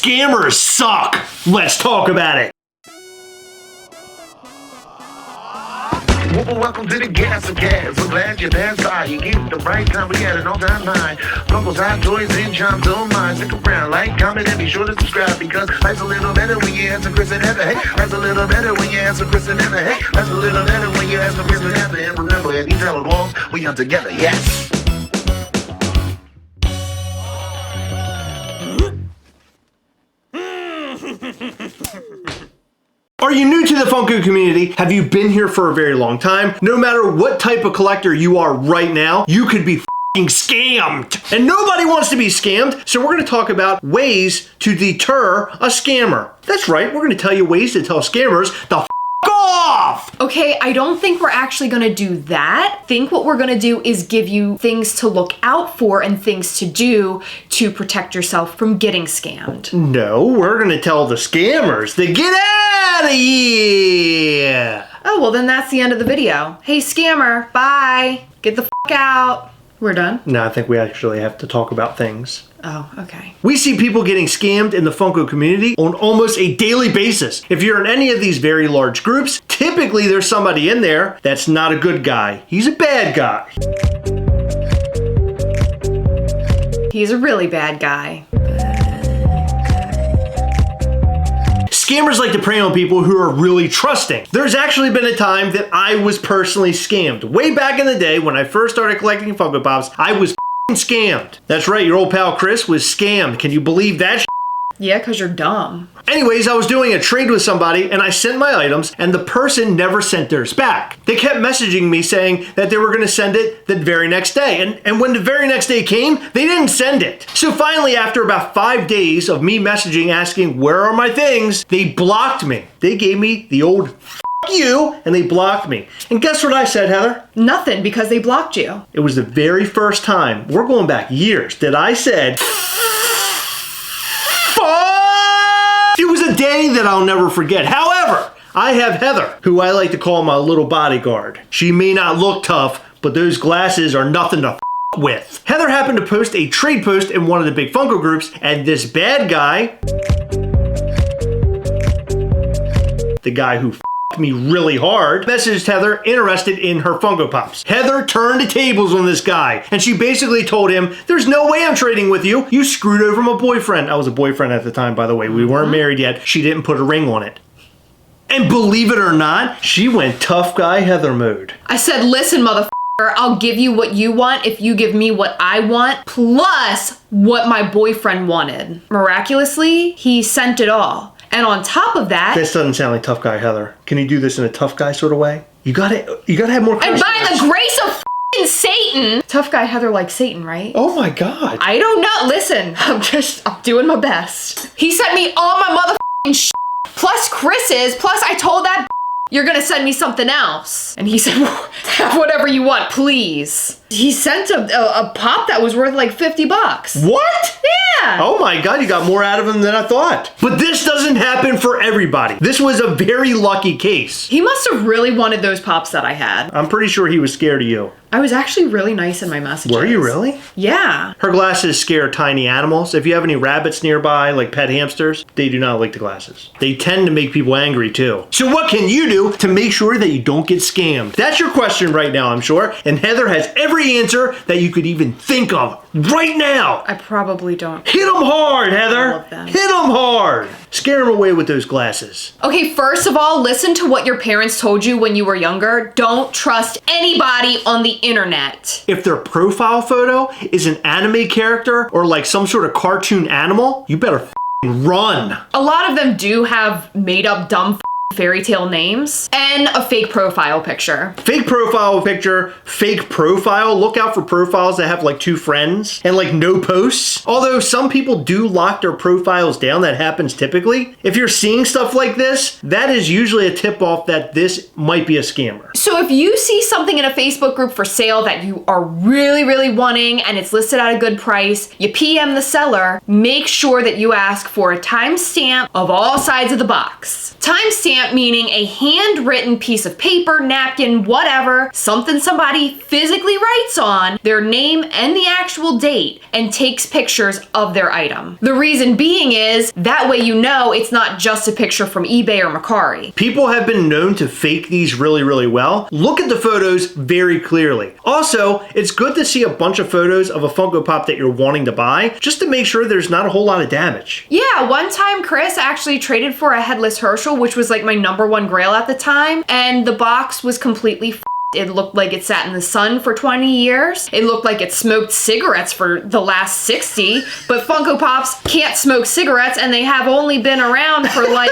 Scammers suck. Let's talk about it. Welcome to the Gastlecast. We're glad you're there. You get the right time. We had an all-time high. Funko's hot toys and charms on mine. Stick around, like, comment, and be sure to subscribe because life's a little better when you answer Chris and Heather. Hey, life's a little better when you answer Chris and Heather. Hey, life's a little better when you answer Chris and Heather. And remember, at these hell walls, we are together. Yes. Are you new to the Funko community? Have you been here for a very long time? No matter what type of collector you are right now, you could be f***ing scammed. And nobody wants to be scammed, so we're going to talk about ways to deter a scammer. That's right, we're going to tell you ways to tell scammers to f*** off! Okay, I don't think we're actually gonna do that. I think what we're gonna do is give you things to look out for and things to do to protect yourself from getting scammed. No, we're gonna tell the scammers to get out of here! Oh, well then that's the end of the video. Hey scammer, bye! Get the f*** out. We're done? No, I think we actually have to talk about things. Oh, okay. We see people getting scammed in the Funko community on almost a daily basis. If you're in any of these very large groups, typically there's somebody in there that's not a good guy. He's a bad guy. He's a really bad guy. Scammers like to prey on people who are really trusting. There's actually been a time that I was personally scammed. Way back in the day when I first started collecting Funko Pops, I was scammed. That's right, your old pal Chris was scammed. Can you believe that? Yeah, because you're dumb. Anyways, I was doing a trade with somebody and I sent my items and the person never sent theirs back. They kept messaging me saying that they were going to send it the very next day. And when the very next day came, they didn't send it. So finally, after about 5 days of me messaging asking, where are my things? They blocked me. They gave me the old f you and they blocked me. And guess what I said, Heather? Nothing, because they blocked you. It was the very first time, we're going back years, that I said, it was a day that I'll never forget. However, I have Heather, who I like to call my little bodyguard. She may not look tough, but those glasses are nothing to with. Heather happened to post a trade post in one of the big Funko groups, and this bad guy, the guy who me really hard, messaged Heather interested in her Funko Pops. Heather turned the tables on this guy and she basically told him, there's no way I'm trading with you. You screwed over my boyfriend. I was a boyfriend at the time, by the way. We weren't married yet. She didn't put a ring on it. And believe it or not, she went tough guy Heather mode. I said, listen, motherfucker, I'll give you what you want if you give me what I want, plus what my boyfriend wanted. Miraculously, he sent it all. And on top of that... This doesn't sound like tough guy Heather. Can you do this in a tough guy sort of way? You gotta have more... And by the grace of f***ing Satan... Tough guy Heather likes Satan, right? Oh my God. I don't know. Listen, I'm doing my best. He sent me all my motherfucking shit, plus Chris's, plus I told that you're gonna send me something else. And he said, have whatever you want, please. He sent a pop that was worth like 50 bucks. What? Yeah. Oh my God, you got more out of him than I thought. But this doesn't happen for everybody. This was a very lucky case. He must have really wanted those pops that I had. I'm pretty sure he was scared of you. I was actually really nice in my messages. Were you really? Yeah. Her glasses scare tiny animals. If you have any rabbits nearby, like pet hamsters, they do not like the glasses. They tend to make people angry too. So what can you do to make sure that you don't get scammed? That's your question right now, I'm sure. And Heather has every answer that you could even think of right now. I probably don't. Hit them hard, Heather. All of them. Hit them hard. Scare them away with those glasses. Okay, first of all, listen to what your parents told you when you were younger. Don't trust anybody on the internet. If their profile photo is an anime character or like some sort of cartoon animal, you better run. A lot of them do have made up dumb fairy tale names and a fake profile picture. Fake profile picture, fake profile. Look out for profiles that have like 2 friends and like no posts. Although some people do lock their profiles down, that happens typically. If you're seeing stuff like this, that is usually a tip off that this might be a scammer. So if you see something in a Facebook group for sale that you are really, really wanting and it's listed at a good price, you PM the seller, make sure that you ask for a timestamp of all sides of the box. Timestamp stamp meaning a handwritten piece of paper, napkin, whatever, something somebody physically writes on their name and the actual date and takes pictures of their item. The reason being is that way you know it's not just a picture from eBay or Mercari. People have been known to fake these really, really well. Look at the photos very clearly. Also, it's good to see a bunch of photos of a Funko Pop that you're wanting to buy, just to make sure there's not a whole lot of damage. Yeah, one time Chris actually traded for a headless Herschel, which was like my #1 grail at the time, and the box was completely It looked like it sat in the sun for 20 years. It looked like it smoked cigarettes for the last 60, but Funko Pops can't smoke cigarettes and they have only been around for like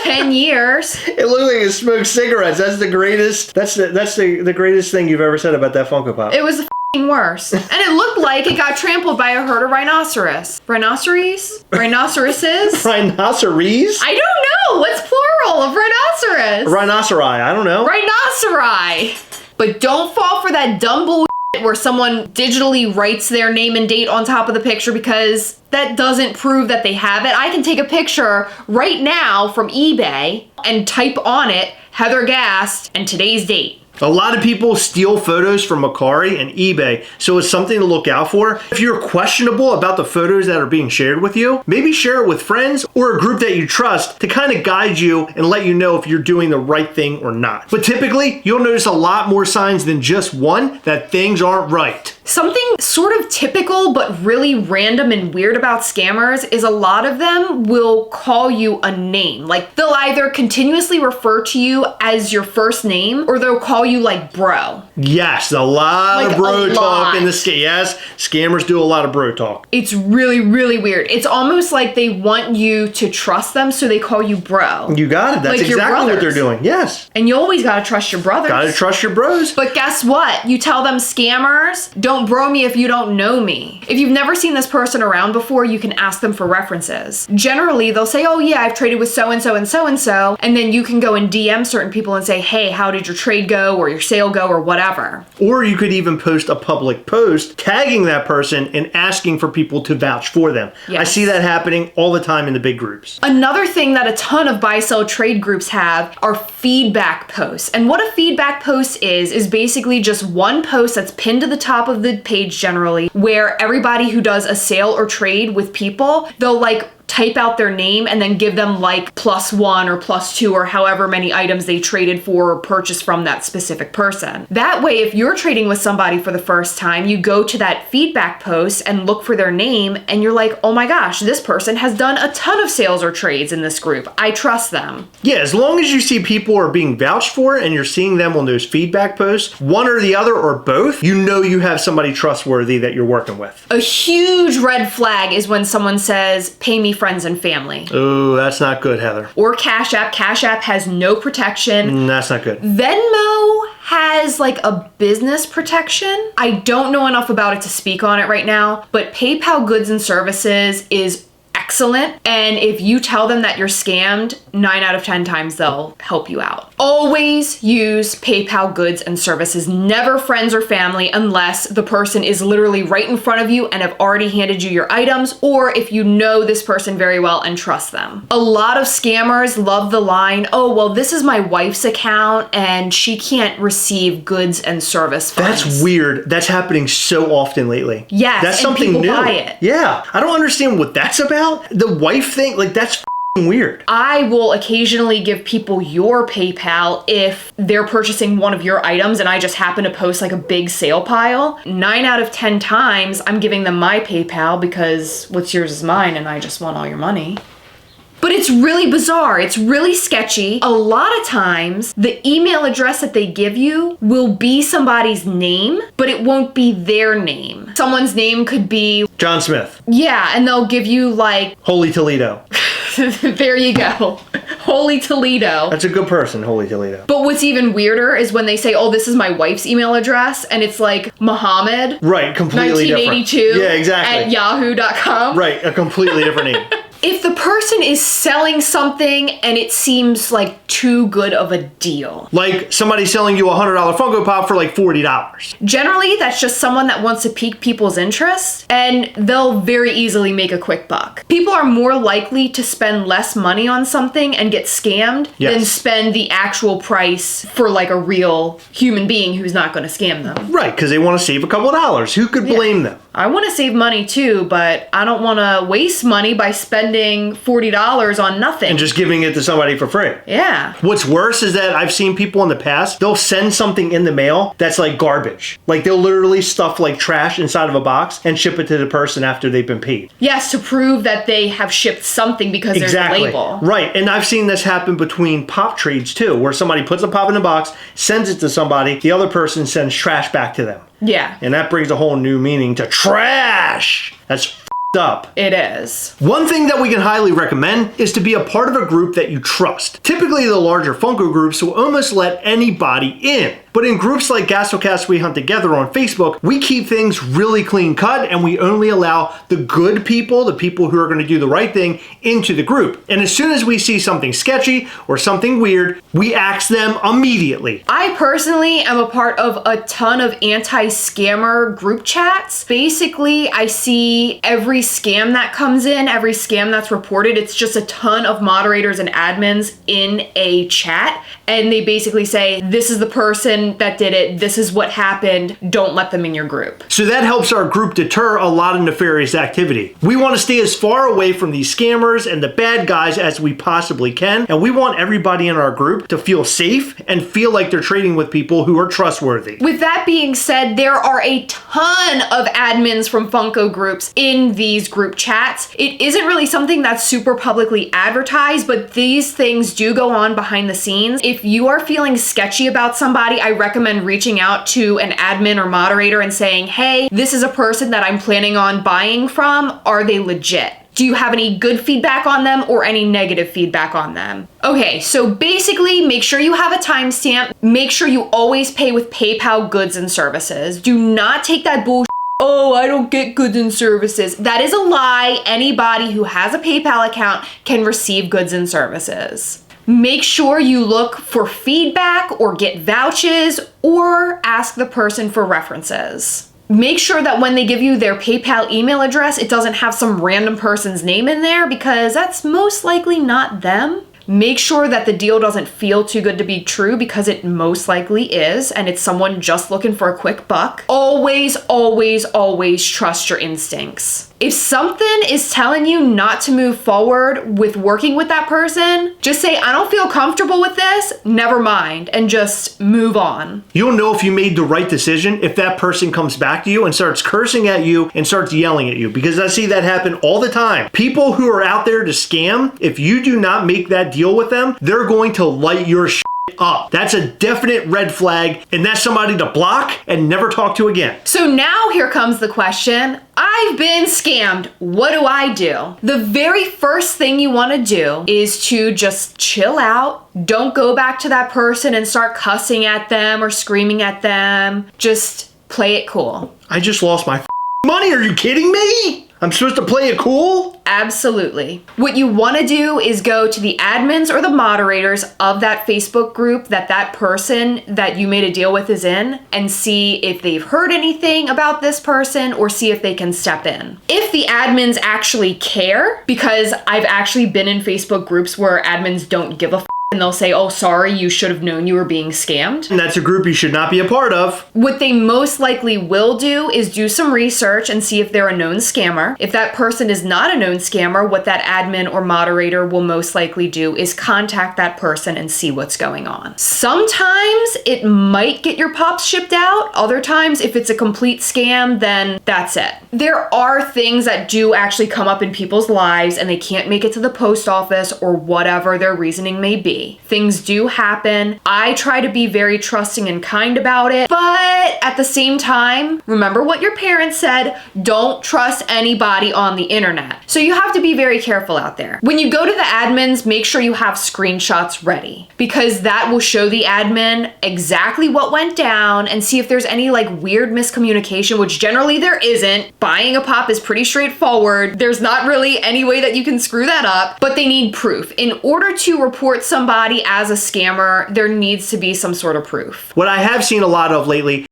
10 years. It looked like it smoked cigarettes. That's the greatest, that's the greatest thing you've ever said about that Funko Pop. It was the worst. And it looked like it got trampled by a herd of rhinoceros. Rhinoceros? Rhinoceroses? Rhinoceros? I don't know. What's plural of rhinoceros? Rhinoceri, I don't know. Rhinoceri. But don't fall for that dumb bullshit where someone digitally writes their name and date on top of the picture, because that doesn't prove that they have it. I can take a picture right now from eBay and type on it Heather Gast and today's date. A lot of people steal photos from Mercari and eBay, so it's something to look out for. If you're questionable about the photos that are being shared with you, maybe share it with friends or a group that you trust to kind of guide you and let you know if you're doing the right thing or not. But typically, you'll notice a lot more signs than just one that things aren't right. Something sort of typical but really random and weird about scammers is a lot of them will call you a name. Like, they'll either continuously refer to you as your first name or they'll call you like bro. Yes, a lot Like of bro a talk lot. in the yes, scammers do a lot of bro talk. It's really, really weird. It's almost like they want you to trust them, so they call you bro. You got it. That's Like your exactly what they're brothers. doing. Yes. And you always gotta trust your brothers. Gotta trust your bros. But guess what? You tell them, scammers, don't bro me if you don't know me. If you've never seen this person around before, you can ask them for references. Generally, they'll say, oh yeah, I've traded with so-and-so and so-and-so, and then you can go and DM certain people and say, hey, how did your trade go or your sale go or whatever. Or you could even post a public post tagging that person and asking for people to vouch for them. Yes. I see that happening all the time in the big groups. Another thing that a ton of buy-sell trade groups have are feedback posts. And what a feedback post is basically just one post that's pinned to the top of the page generally, where everybody who does a sale or trade with people, they'll like type out their name and then give them like +1 or +2 or however many items they traded for or purchased from that specific person. That way, if you're trading with somebody for the first time, you go to that feedback post and look for their name and you're like, oh my gosh, this person has done a ton of sales or trades in this group. I trust them. Yeah, as long as you see people are being vouched for and you're seeing them on those feedback posts, one or the other or both, you know you have somebody trustworthy that you're working with. A huge red flag is when someone says, pay me friends and family. Oh, that's not good, Heather. Or Cash App. Cash App has no protection. That's not good. Venmo has like a business protection. I don't know enough about it to speak on it right now, but PayPal Goods and Services is excellent. And if you tell them that you're scammed, 9 out of 10 times they'll help you out. Always use PayPal Goods and Services, never friends or family, unless the person is literally right in front of you and have already handed you your items, or if you know this person very well and trust them. A lot of scammers love the line, oh, well, this is my wife's account and she can't receive goods and service funds. That's weird. That's happening so often lately. Yes, that's and something people new. buy it. Yeah, I don't understand what that's about. The wife thing, like that's f***ing weird. I will occasionally give people your PayPal if they're purchasing one of your items and I just happen to post like a big sale pile. 9 out of 10 times I'm giving them my PayPal because what's yours is mine and I just want all your money. But it's really bizarre. It's really sketchy. A lot of times, the email address that they give you will be somebody's name, but it won't be their name. Someone's name could be, John Smith. yeah, and they'll give you like, Holy Toledo. there you go, Holy Toledo. That's a good person, Holy Toledo. But what's even weirder is when they say, oh, this is my wife's email address, and it's like Muhammad, Right, completely 1982 different. Yeah, exactly. at yahoo.com. Right, a completely different name. If the person person is selling something and it seems like too good of a deal. Like somebody selling you a $100 Funko Pop for like $40. Generally, that's just someone that wants to pique people's interest, and they'll very easily make a quick buck. People are more likely to spend less money on something and get scammed than spend the actual price for like a real human being who's not going to scam them. Right, because they want to save a couple of dollars. Who could blame them? I want to save money too, but I don't want to waste money by spending $40 on nothing. And just giving it to somebody for free. Yeah. What's worse is that I've seen people in the past, they'll send something in the mail that's like garbage. Like they'll literally stuff like trash inside of a box and ship it to the person after they've been paid. Yes, to prove that they have shipped something because there's a label. Right, and I've seen this happen between pop trades too, where somebody puts a pop in a box, sends it to somebody, the other person sends trash back to them. Yeah. And that brings a whole new meaning to trash. That's f***ed up. It is. One thing that we can highly recommend is to be a part of a group that you trust. Typically, the larger Funko groups will almost let anybody in. But in groups like Gastlecast We Hunt Together on Facebook, we keep things really clean cut and we only allow the good people, the people who are going to do the right thing, into the group. And as soon as we see something sketchy or something weird, we axe them immediately. I personally am a part of a ton of anti-scammer group chats. Basically, I see every scam that comes in, every scam that's reported. It's just a ton of moderators and admins in a chat. And they basically say, this is the person that did it, this is what happened, don't let them in your group. So that helps our group deter a lot of nefarious activity. We want to stay as far away from these scammers and the bad guys as we possibly can, and we want everybody in our group to feel safe and feel like they're trading with people who are trustworthy. With that being said, there are a ton of admins from Funko groups in these group chats. It isn't really something that's super publicly advertised, but these things do go on behind the scenes. If you are feeling sketchy about somebody, I recommend reaching out to an admin or moderator and saying, hey, this is a person that I'm planning on buying from. Are they legit? Do you have any good feedback on them or any negative feedback on them? Okay, so basically make sure you have a timestamp. Make sure you always pay with PayPal goods and services. Do not take that bullshit. Oh, I don't get goods and services. That is a lie. Anybody who has a PayPal account can receive goods and services. Make sure you look for feedback or get vouchers or ask the person for references. Make sure that when they give you their PayPal email address, it doesn't have some random person's name in there because that's most likely not them. Make sure that the deal doesn't feel too good to be true because it most likely is, and it's someone just looking for a quick buck. Always, always, always trust your instincts. If something is telling you not to move forward with working with that person, just say, I don't feel comfortable with this, never mind, and just move on. You'll know if you made the right decision if that person comes back to you and starts cursing at you and starts yelling at you, because I see that happen all the time. People who are out there to scam, if you do not make that deal with them, they're going to light your shit up. That's a definite red flag, and that's somebody to block and never talk to again. So now here comes the question. I've been scammed. What do I do? The very first thing you want to do is to just chill out. Don't go back to that person and start cussing at them or screaming at them. Just play it cool. I just lost my money. Are you kidding me? I'm supposed to play it cool? Absolutely. What you want to do is go to the admins or the moderators of that Facebook group that person that you made a deal with is in and see if they've heard anything about this person or see if they can step in. If the admins actually care, because I've actually been in Facebook groups where admins don't give a f*** and they'll say, oh, sorry, you should have known you were being scammed. And that's a group you should not be a part of. What they most likely will do is do some research and see if they're a known scammer. If that person is not a known scammer, what that admin or moderator will most likely do is contact that person and see what's going on. Sometimes it might get your pops shipped out. Other times, if it's a complete scam, then that's it. There are things that do actually come up in people's lives and they can't make it to the post office or whatever their reasoning may be. be. Things do happen. I try to be very trusting and kind about it, but at the same time, remember what your parents said, don't trust anybody on the internet. So you have to be very careful out there. When you go to the admins, make sure you have screenshots ready, because that will show the admin exactly what went down and see if there's any like weird miscommunication, which generally there isn't. Buying a pop is pretty straightforward. There's not really any way that you can screw that up, but they need proof. In order to report somebody as a scammer, there needs to be some sort of proof. What I have seen a lot of lately,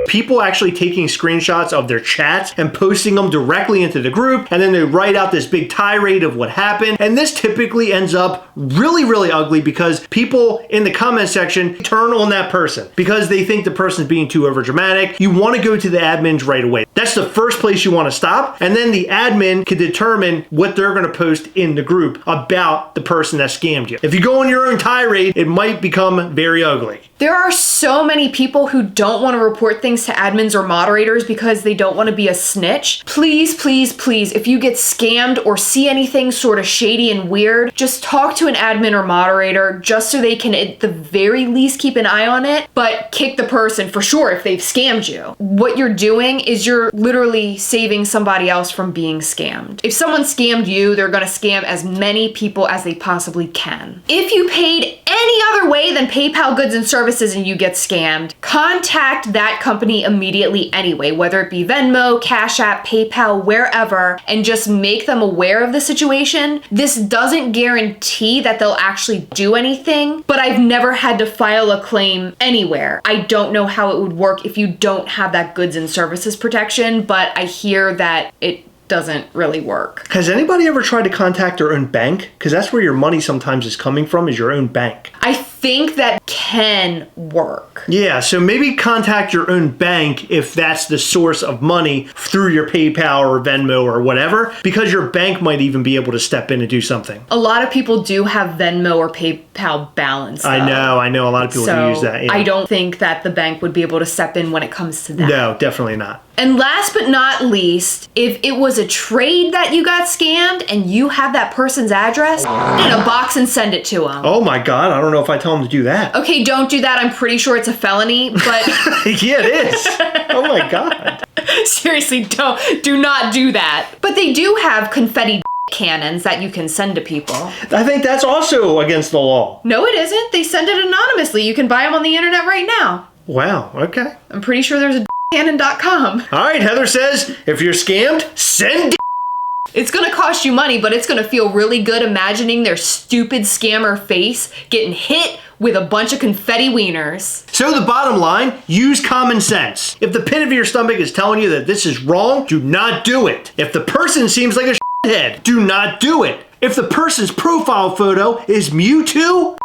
people actually taking screenshots of their chats and posting them directly into the group, and then they write out this big tirade of what happened. And this typically ends up really, really ugly because people in the comment section turn on that person because they think the person's being too overdramatic. You want to go to the admins right away. That's the first place you want to stop. And then the admin can determine what they're going to post in the group about the person that scammed you. If you go on your own tirade, it might become very ugly. There are so many people who don't want to report things to admins or moderators because they don't want to be a snitch. Please, please, please, if you get scammed or see anything sort of shady and weird, just talk to an admin or moderator just so they can at the very least keep an eye on it, but kick the person for sure if they've scammed you. What you're doing is you're literally saving somebody else from being scammed. If someone scammed you, they're gonna scam as many people as they possibly can. If you paid any other way than PayPal goods and services and you get scammed, contact that company immediately anyway, whether it be Venmo, Cash App, PayPal, wherever, and just make them aware of the situation. This doesn't guarantee that they'll actually do anything, but I've never had to file a claim anywhere. I don't know how it would work if you don't have that goods and services protection, but I hear that it doesn't really work. Has anybody ever tried to contact their own bank? Because that's where your money sometimes is coming from, is your own bank. I think that can work. Yeah, so maybe contact your own bank if that's the source of money through your PayPal or Venmo or whatever, because your bank might even be able to step in and do something. A lot of people do have Venmo or PayPal balance, though. I know. A lot of people do use that. Yeah. I don't think that the bank would be able to step in when it comes to that. No, definitely not. And last but not least, if it was a trade that you got scammed and you have that person's address, put it in a box and send it to them. Oh my God, I don't know if I tell them to do that. Okay, don't do that. I'm pretty sure it's a felony, but... Yeah, it is. Oh my God. Seriously, do not do that. But they do have confetti cannons that you can send to people. I think that's also against the law. No, it isn't. They send it anonymously. You can buy them on the internet right now. Wow, okay. I'm pretty sure there's a cannon.com. All right, Heather says, if you're scammed, send It's gonna cost you money, but it's gonna feel really good imagining their stupid scammer face getting hit with a bunch of confetti wieners. So the bottom line, use common sense. If the pit of your stomach is telling you that this is wrong, do not do it. If the person seems like a shithead, do not do it. If the person's profile photo is Mewtwo,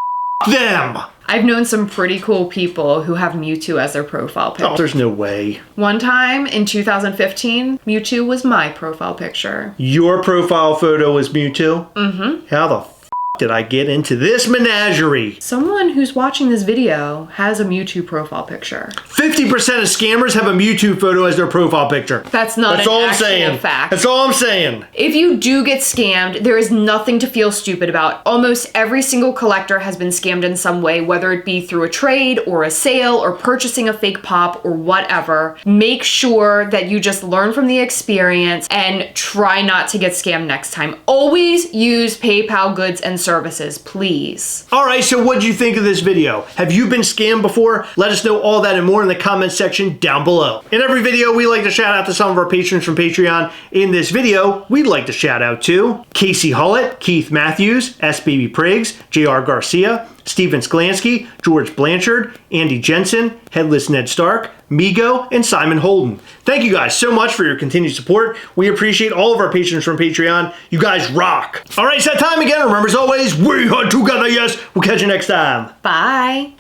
them. I've known some pretty cool people who have Mewtwo as their profile picture. Oh, there's no way. One time in 2015, Mewtwo was my profile picture. Your profile photo was Mewtwo? Mm-hmm. How the f did I get into this menagerie? Someone who's watching this video has a Mewtwo profile picture. 50% of scammers have a Mewtwo photo as their profile picture. That's not an actual fact. That's all I'm saying. If you do get scammed, there is nothing to feel stupid about. Almost every single collector has been scammed in some way, whether it be through a trade or a sale or purchasing a fake pop or whatever. Make sure that you just learn from the experience and try not to get scammed next time. Always use PayPal goods and services, please. All right, so what'd you think of this video? Have you been scammed before? Let us know all that and more in the comment section down below. In every video, we like to shout out to some of our patrons from Patreon. In this video, we'd like to shout out to Casey Hullett, Keith Matthews, S. Baby Priggs, J.R. Garcia, Steven Sklansky, George Blanchard, Andy Jensen, Headless Ned Stark, Migo, and Simon Holden. Thank you guys so much for your continued support. We appreciate all of our patrons from Patreon. You guys rock. All right, it's that time again. Remember, as always, we hunt together, yes. We'll catch you next time. Bye.